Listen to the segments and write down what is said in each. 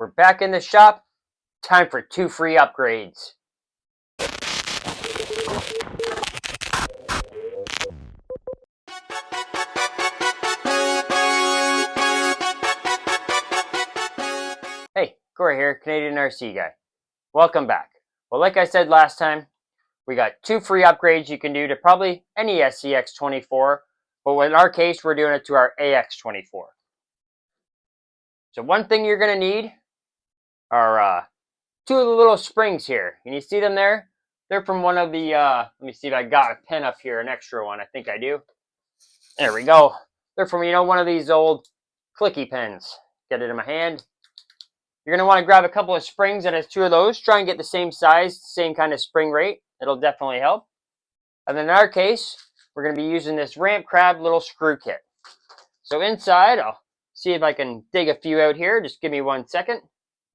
We're back in the shop. Time for 2 free upgrades. Hey, Corey here, Canadian RC guy. Welcome back. Well, like I said last time, we got 2 free upgrades you can do to probably any SCX24, but in our case, we're doing it to our AX24. So one thing you're going to need are 2 of the little springs here. Can you see them there? They're from one of the, let me see if I got a pen up here, an extra one. I think I do. There we go. They're from, one of these old clicky pens. Get it in my hand. You're going to want to grab a couple of springs that has 2 of those. Try and get the same size, same kind of spring rate. It'll definitely help. And then in our case, we're going to be using this ramp crab little screw kit. So inside, I'll see if I can dig a few out here. Just give me 1 second.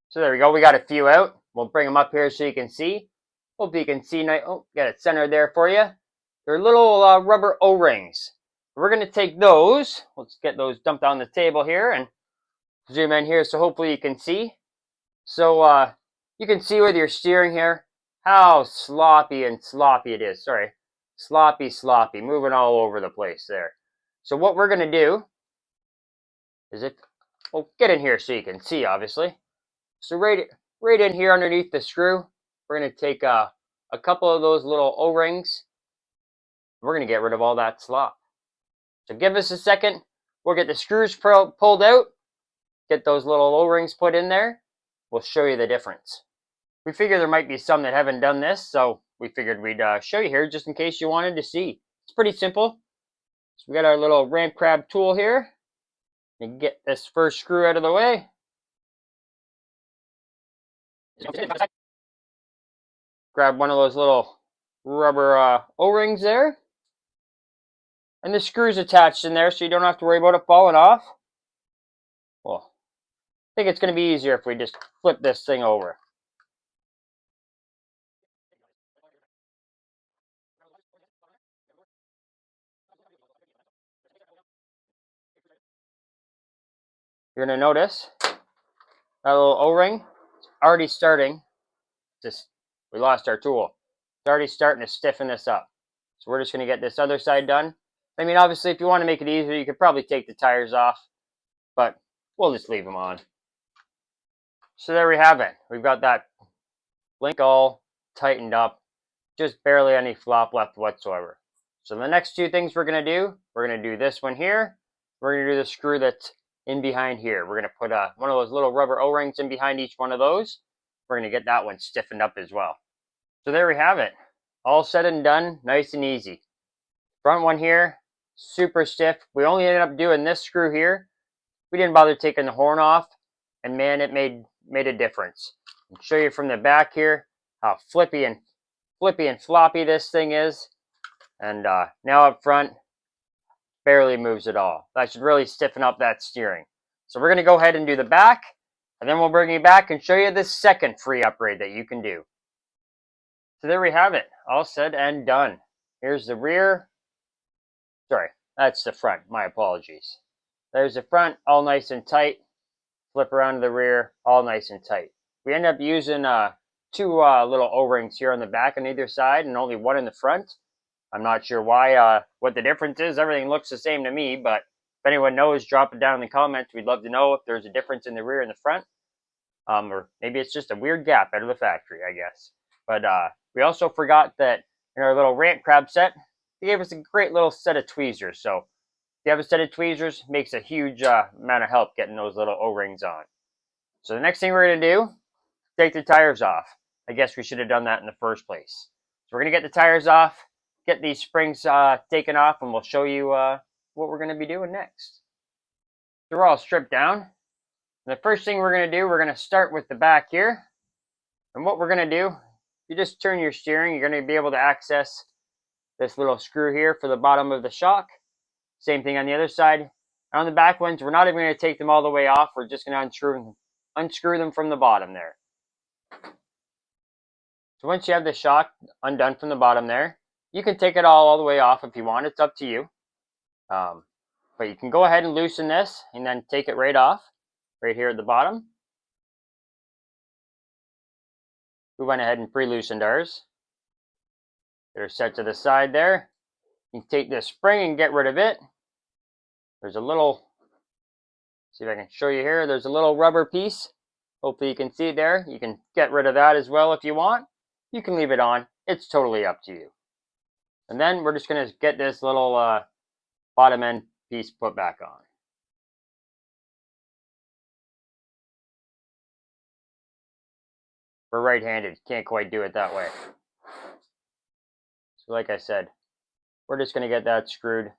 So there we go. We got a few out. We'll bring them up here so you can see. Hope you can see. Oh, got it centered there for you. They're little rubber O-rings. We're going to take those. Let's get those dumped on the table here and zoom in here so hopefully you can see. So you can see with your steering here how sloppy it is. Sorry, sloppy, moving all over the place there. So what we're going to do is get in here so you can see, obviously. So right in here underneath the screw, we're going to take a couple of those little O-rings. We're going to get rid of all that slop. So give us a second. We'll get the screws pulled out, get those little O-rings put in there. We'll show you the difference. We figure there might be some that haven't done this, so we figured we'd show you here just in case you wanted to see. It's pretty simple. So we got our little ramp crab tool here. And get this first screw out of the way. Grab one of those little rubber O-rings there. And the screw's attached in there so you don't have to worry about it falling off. Well, I think it's going to be easier if we just flip this thing over. You're going to notice that little O-ring is already starting. We lost our tool. It's already starting to stiffen this up. So we're just going to get this other side done. I mean, obviously, if you want to make it easier, you could probably take the tires off, but we'll just leave them on. So there we have it. We've got that link all tightened up, just barely any flop left whatsoever. So the next 2 things we're going to do, we're going to do this one here. We're going to do the screw that's in behind here. We're going to put one of those little rubber O-rings in behind each one of those. We're going to get that one stiffened up as well. So there we have it. All said and done, nice and easy. Front one here, super stiff. We only ended up doing this screw here. We didn't bother taking the horn off, and man, it made a difference. I'll show you from the back here how flippy and floppy this thing is. And now up front, barely moves at all. That should really stiffen up that steering. So we're going to go ahead and do the back, and then we'll bring you back and show you the second free upgrade that you can do. So there we have it, all said and done. Here's the rear. Sorry, that's the front. My apologies. There's the front, all nice and tight. Flip around to the rear, all nice and tight. We end up using 2 little O-rings here on the back on either side and only 1 in the front. I'm not sure why, what the difference is. Everything looks the same to me, but if anyone knows, drop it down in the comments. We'd love to know if there's a difference in the rear and the front. Or maybe it's just a weird gap out of the factory, I guess. But we also forgot that in our little ramp crab set, they gave us a great little set of tweezers. So if you have a set of tweezers, it makes a huge amount of help getting those little O-rings on. So the next thing we're going to do, take the tires off. I guess we should have done that in the first place. So we're going to get the tires off, get these springs taken off, and we'll show you what we're going to be doing next. So we're all stripped down. And the first thing we're going to do, we're going to start with the back here. And what we're going to do, you just turn your steering, you're going to be able to access this little screw here for the bottom of the shock. Same thing on the other side. And on the back ones, we're not even going to take them all the way off. We're just going to unscrew them from the bottom there. So once you have the shock undone from the bottom there, you can take it all the way off if you want. It's up to you. But you can go ahead and loosen this and then take it right off, right here at the bottom. we went ahead and pre-loosened ours. Get her set to the side there. You can take this spring and get rid of it. There's a little, see if I can show you here, there's a little rubber piece. Hopefully you can see it there. You can get rid of that as well if you want. You can leave it on. It's totally up to you. And then we're just going to get this little bottom end piece put back on. We're right-handed, can't quite do it that way. So like I said, we're just going to get that screwed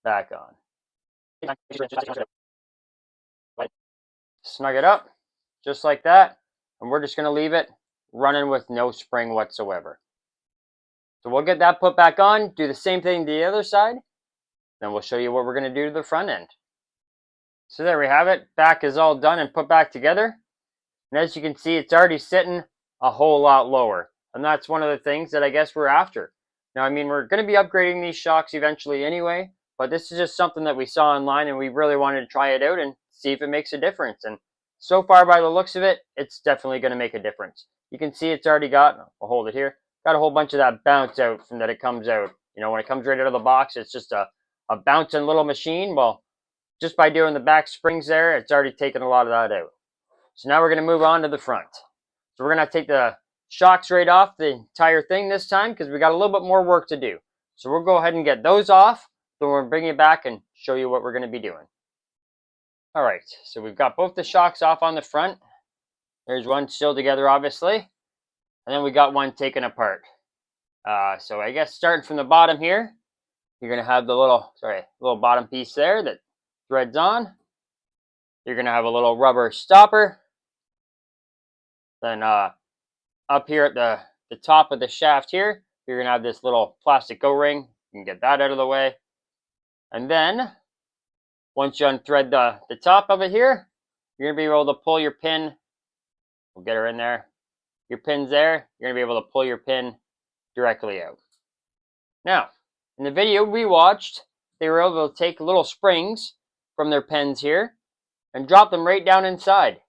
back on. Snug it up, just like that, and we're just going to leave it running with no spring whatsoever. So we'll get that put back on, do the same thing to the other side, then we'll show you what we're going to do to the front end. So there we have it, back is all done and put back together. And as you can see, it's already sitting a whole lot lower. And that's one of the things that I guess we're after. Now, I mean, we're going to be upgrading these shocks eventually anyway, but this is just something that we saw online and we really wanted to try it out and see if it makes a difference. And so far, by the looks of it, it's definitely going to make a difference. You can see it's already got, I'll hold it here, got a whole bunch of that bounce out from that it comes out. You know, when it comes right out of the box, it's just a bouncing little machine. Well, just by doing the back springs there, it's already taken a lot of that out. So now we're going to move on to the front. So we're going to take the shocks right off the entire thing this time because we got a little bit more work to do. So we'll go ahead and get those off. Then we'll bring it back and show you what we're going to be doing. All right, so we've got both the shocks off on the front. There's one still together, obviously. And then we got one taken apart. So I guess starting from the bottom here, you're going to have the little bottom piece there that threads on. You're going to have a little rubber stopper. Then up here at the top of the shaft here, you're going to have this little plastic O-ring. You can get that out of the way. And then, once you unthread the top of it here, you're going to be able to pull your pin. We'll get her in there. Your pin's there. You're going to be able to pull your pin directly out. Now, in the video we watched, they were able to take little springs from their pins here and drop them right down inside.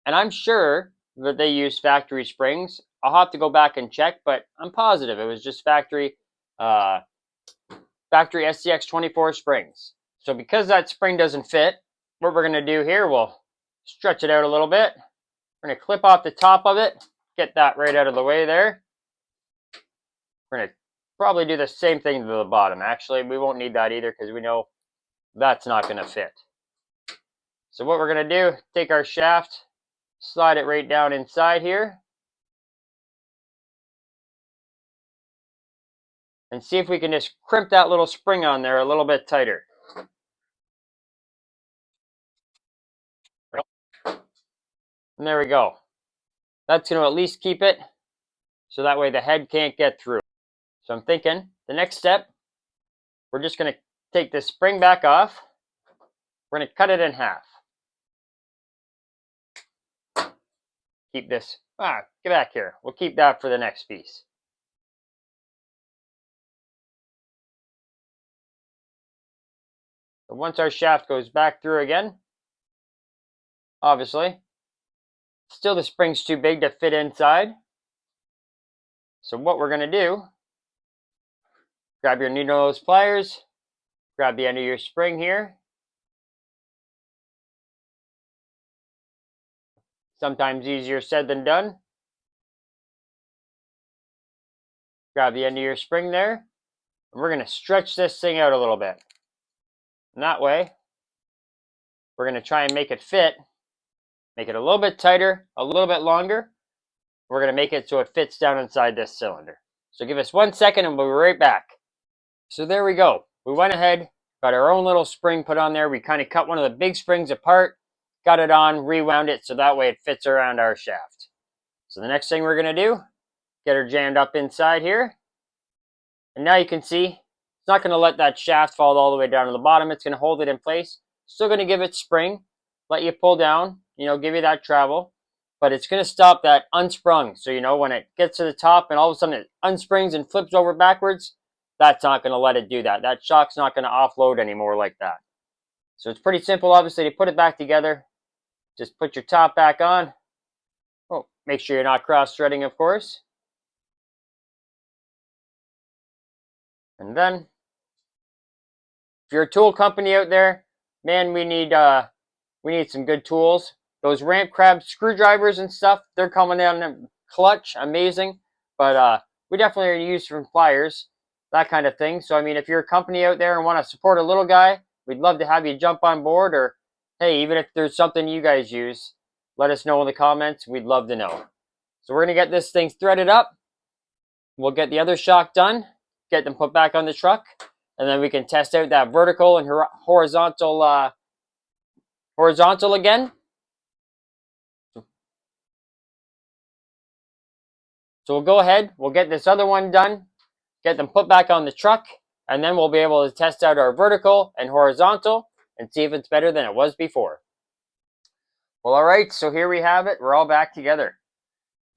And I'm sure that they used factory springs. I'll have to go back and check, but I'm positive it was just factory SCX24 springs. So because that spring doesn't fit, what we're going to do here, we'll stretch it out a little bit. We're going to clip off the top of it, get that right out of the way there. We're going to probably do the same thing to the bottom. Actually, we won't need that either because we know that's not going to fit. So what we're going to do, take our shaft, slide it right down inside here. And see if we can just crimp that little spring on there a little bit tighter. And there we go. That's going to at least keep it so that way the head can't get through. So I'm thinking the next step, we're just going to take this spring back off. We're going to cut it in half. Keep this, get back here. We'll keep that for the next piece. So once our shaft goes back through again, obviously, still the spring's too big to fit inside. So what we're going to do, grab your needle nose pliers, grab the end of your spring here. Sometimes easier said than done. Grab the end of your spring there. And we're going to stretch this thing out a little bit. And that way, we're going to try and make it fit. Make it a little bit tighter, a little bit longer. We're going to make it so it fits down inside this cylinder. So give us 1 second and we'll be right back. So there we go. We went ahead, got our own little spring put on there. We kind of cut one of the big springs apart, got it on, rewound it so that way it fits around our shaft. So the next thing we're going to do, get her jammed up inside here. And now you can see it's not going to let that shaft fall all the way down to the bottom. It's going to hold it in place. Still going to give it spring, let you pull down, give you that travel. But it's going to stop that unsprung. So, when it gets to the top and all of a sudden it unsprings and flips over backwards, that's not going to let it do that. That shock's not going to offload anymore like that. So it's pretty simple, obviously, to put it back together. Just put your top back on. Oh, Make sure you're not cross-threading, of course. And then, if you're a tool company out there, man, we need some good tools. Those ramp crab screwdrivers and stuff, they're coming in clutch, amazing. But we definitely use some pliers, that kind of thing. So I mean, if you're a company out there and want to support a little guy, we'd love to have you jump on board. Or hey, even if there's something you guys use, let us know in the comments. We'd love to know. So we're gonna get this thing threaded up. We'll get the other shock done, get them put back on the truck, and then we can test out that vertical and horizontal again. So we'll go ahead, we'll get this other one done, get them put back on the truck, and then we'll be able to test out our vertical and horizontal and see if it's better than it was before. Well, all right, so here we have it. We're all back together.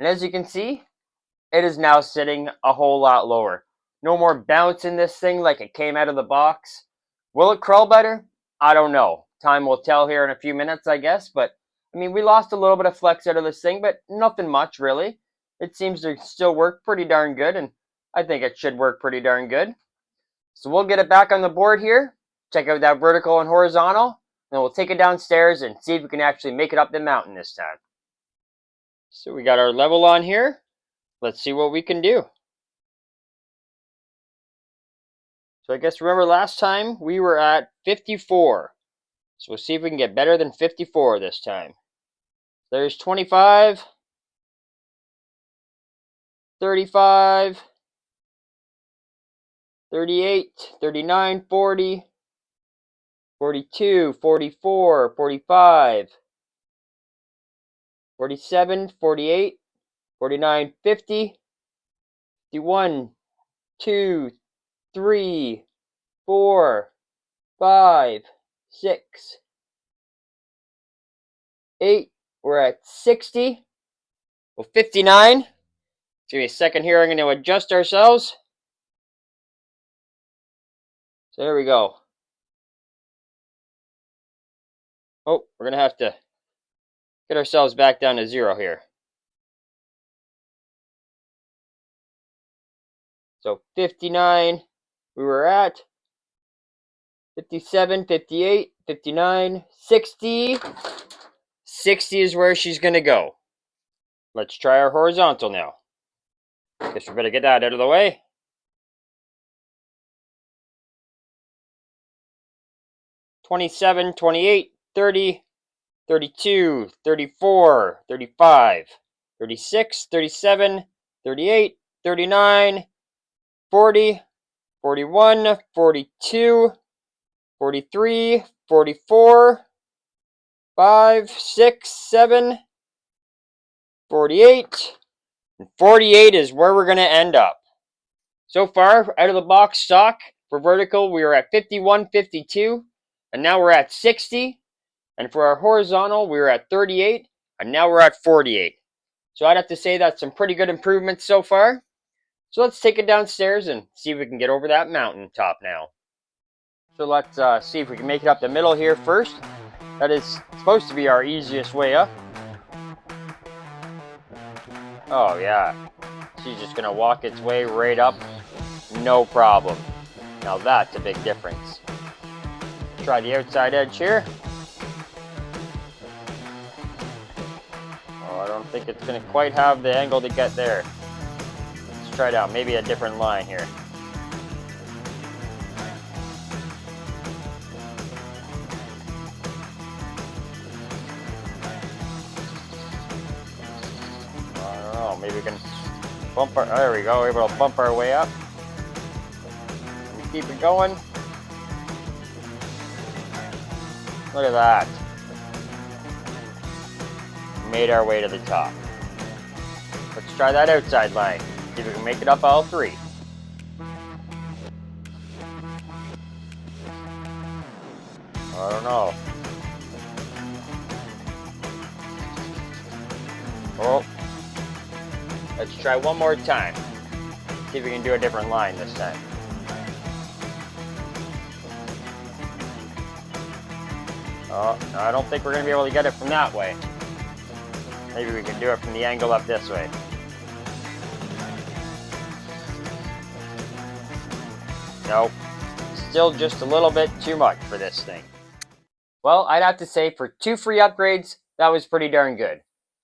And as you can see, it is now sitting a whole lot lower. No more bounce in this thing like it came out of the box. Will it crawl better? I don't know. Time will tell here in a few minutes, I guess. But, I mean, we lost a little bit of flex out of this thing, but nothing much, really. It seems to still work pretty darn good, and I think it should work pretty darn good. So we'll get it back on the board here, check out that vertical and horizontal, and we'll take it downstairs and see if we can actually make it up the mountain this time. So we got our level on here. Let's see what we can do. So I guess remember last time we were at 54. So we'll see if we can get better than 54 this time. There's 25, 35, 38, 39, 40, 42, 44, 45, 47, 48, 49, 50, 51, 2, 3, 4, 5, 6, 8. We're at 60. Well, 59. Give me a second here. I'm going to adjust ourselves. So there we go. Oh, we're going to have to get ourselves back down to 0 here. So 59, we were at 57, 58, 59, 60. 60 is where she's going to go. Let's try our horizontal now. Guess we better get that out of the way. $27, 28, 30, 32, 34, 35, 36, 37, 38, 39, 40, 41, 42, 43, 44, 5, 6, 7, 48, and 48 is where we're going to end up. So far, out of the box stock for vertical, we are at 51, 52, and now we're at 60. And for our horizontal, we were at 38, and now we're at 48. So I'd have to say that's some pretty good improvements so far. So let's take it downstairs and see if we can get over that mountain top now. So let's see if we can make it up the middle here first. That is supposed to be our easiest way up. Oh yeah, she's just gonna walk its way right up, no problem. Now that's a big difference. Try the outside edge here. Oh, I don't think it's gonna quite have the angle to get there. Let's try it out, maybe a different line here. Maybe we can bump our, there we go, we're able to bump our way up. And keep it going. Look at that. Made our way to the top. Let's try that outside line. See if we can make it up all 3. I don't know. Oh. Let's try one more time. See if we can do a different line this time. Oh, I don't think we're going to be able to get it from that way. Maybe we can do it from the angle up this way. Nope. Still just a little bit too much for this thing. Well, I'd have to say for 2 free upgrades, that was pretty darn good.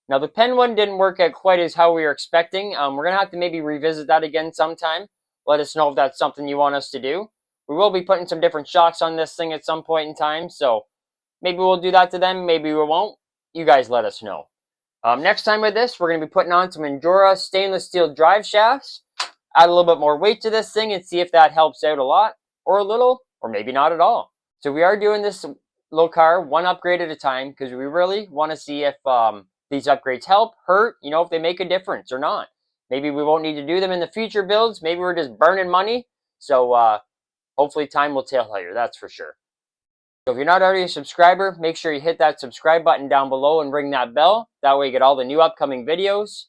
Now the pen one didn't work out quite as how we were expecting. We're going to have to maybe revisit that again sometime. Let us know if that's something you want us to do. We will be putting some different shocks on this thing at some point in time, so maybe we'll do that to them, maybe we won't. You guys let us know. Next time with this, we're going to be putting on some Endura stainless steel drive shafts. Add a little bit more weight to this thing and see if that helps out a lot, or a little, or maybe not at all. So we are doing this low car one upgrade at a time because we really want to see if these upgrades help, hurt, if they make a difference or not. Maybe we won't need to do them in the future builds. Maybe we're just burning money. So hopefully time will tell here, that's for sure. So if you're not already a subscriber, make sure you hit that subscribe button down below and ring that bell. That way you get all the new upcoming videos.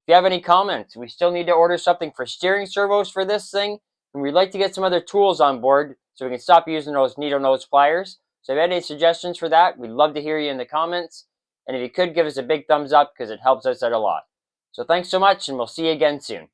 If you have any comments, we still need to order something for steering servos for this thing. And we'd like to get some other tools on board so we can stop using those needle nose pliers. So if you have any suggestions for that, we'd love to hear you in the comments. And if you could, give us a big thumbs up because it helps us out a lot. So thanks so much, and we'll see you again soon.